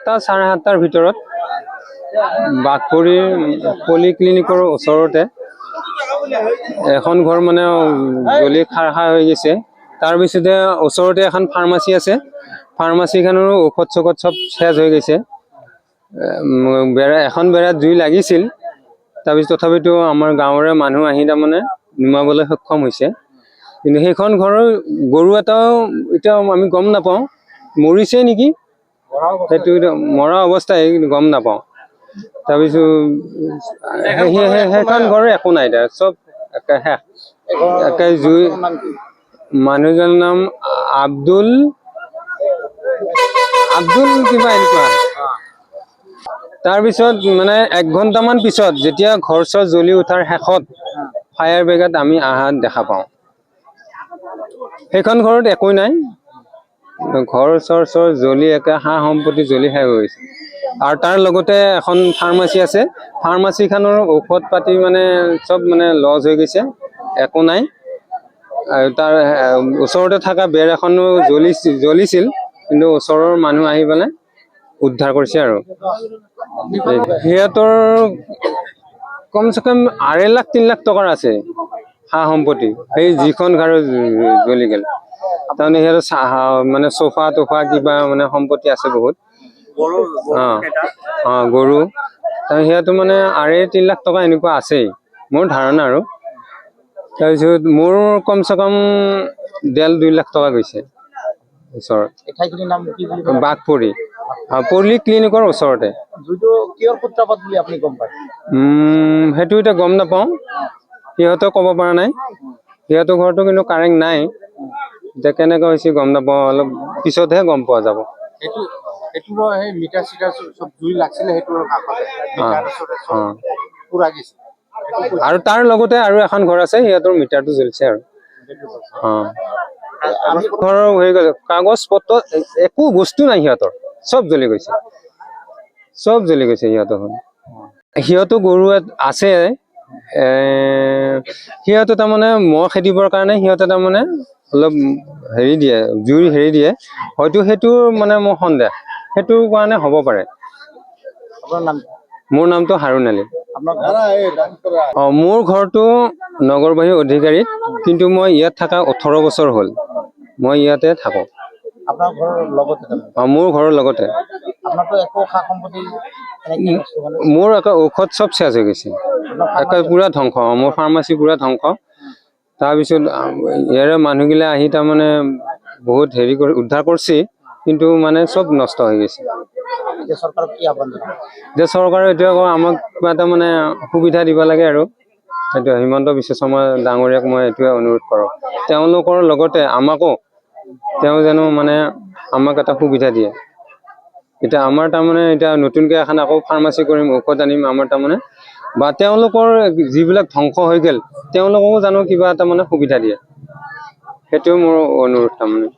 7টা 7:30টাৰ ভিতৰত বাঘপুৰীৰ পলিক্লিনিকৰ ওচৰতে এখন ঘৰ মানে জ্বলি খাৰ হৈ গৈছে। তাৰপিছতে ওচৰতে এখন ফাৰ্মাচী আছে, ফাৰ্মাচীখনৰো ঔষধ চৌষধ চব শেষ হৈ গৈছে। এখন বেৰাত জুই লাগিছিল, তাৰপিছত তথাপিতো আমাৰ গাঁৱৰে মানুহ আহি তাৰমানে নুমাবলৈ সক্ষম হৈছে। কিন্তু সেইখন ঘৰৰ গৰু এটাও এতিয়া আমি গম নাপাওঁ মৰিছে নেকি, সেইটো মৰা অৱস্থাই কিন্তু গম নাপাওঁ। তাৰপিছত সেইখন ঘৰৰ একো নাই, তাৰ চব একে জুই। মানুহজনৰ নাম আব্দুল কিবা এনেকুৱা। তাৰপিছত মানে 1 ঘণ্টামান পিছত যেতিয়া ঘৰ চৰ জ্বলি উঠাৰ শেষত ফায়াৰ ব্ৰিগেড আমি অহা দেখা পাওঁ। সেইখন ঘৰত একো নাই, ঘৰ চৰ জ্বলি একে সম্পত্তি জ্বলি শেষ হৈছে। আৰু তাৰ লগতে এখন ফাৰ্মাচী আছে, ফাৰ্মাচীখনৰ ঔষধ পাতি মানে চব মানে লছ হৈ গৈছে, একো নাই। আৰু তাৰ ওচৰতে থকা বেৰ এখনো জ্বলিছিল, কিন্তু ওচৰৰ মানুহ আহি পেলাই উদ্ধাৰ কৰিছে। আৰু সিহঁতৰ কমচে কম 2.5 লাখ 3 লাখ টকাৰ আছে সম্পত্তি, সেই যিখন ঘৰ জ্বলি গ'ল। তাৰমানে সিহঁতৰ মানে চোফা তোফা কিবা মানে সম্পত্তি আছে বহুত। গৰু সিহঁতৰ মানে 2.5-3 লাখ টকা এনেকুৱা আছেই, মোৰ ধাৰণা। আৰু তাৰপিছত মোৰ কমচে কম 1.5-2 লাখ টকা গৈছে ওচৰত। বাঘপুৰী পলিক্লিনিকৰ ওচৰতে। সেইটো এতিয়া গম নাপাওঁ, সিহঁতেও ক'ব পৰা নাই। সিহঁতৰ ঘৰতো কিন্তু কাৰেণ্ট নাই, এতিয়া কেনেকৈ হৈছে গম নাপাওঁ, অলপ পিছতহে গম পোৱা যাব। আৰু তাৰ লগতে আৰু এখন ঘৰ আছে, সিহঁতৰ মিটাৰটো জ্বলিছে। আৰু ঘৰৰ হৈ গ'ল, কাগজ পত্ৰ একো বস্তু নাই, সিহঁতৰ চব জ্বলি গৈছে, সিহঁতৰ ঘৰ। সিহঁতো গৰু আছে, সিহঁতে তাৰমানে মহ খেদিবৰ কাৰণে সিহঁতে তাৰমানে অলপ জুই দিয়ে, হয়তো সেইটো মানে মোৰ সন্দেহ, সেইটো কাৰণে হ'ব পাৰে। মোৰ নামটো হাৰুণ আলী। মোৰ ঘৰটো নগৰবাহী অধিকাৰীত, কিন্তু মই ইয়াত থকা 18 বছৰ হ'ল, মই ইয়াতে থাকো। মোৰ ঘৰৰ লগতে। মোৰ একে ঔষধ চব চেছ হৈ গৈছে, একে পুৰা ধ্বংস। মোৰ ফাৰ্মাচী পুৰা ধ্বংস। তাৰপিছত ইয়াৰে মানুহগিলা আহি তাৰমানে বহুত উদ্ধাৰ কৰিছে, কিন্তু মানে চব নষ্ট হৈ গৈছে। চৰকাৰে এতিয়া আমাক কিবা এটা মানে সুবিধা দিব লাগে। আৰু সেইটো হিমন্ত বিশ্ব শৰ্মা ডাঙৰীয়াক মই এইটোৱে অনুৰোধ কৰোঁ, তেওঁলোকৰ লগতে আমাকো তেওঁ জানো মানে আমাক এটা সুবিধা দিয়ে। এতিয়া আমাৰ তাৰমানে এতিয়া নতুনকৈ এখন আকৌ ফাৰ্মাচী কৰিম, ঔষধ আনিম। আমাৰ তাৰমানে বা তেওঁলোকৰ যিবিলাক ধ্বংস হৈ গ'ল, তেওঁলোককো জানো কিবা এটা মানে সুবিধা দিয়ে, সেইটোৱে মোৰ অনুৰোধ তাৰমানে।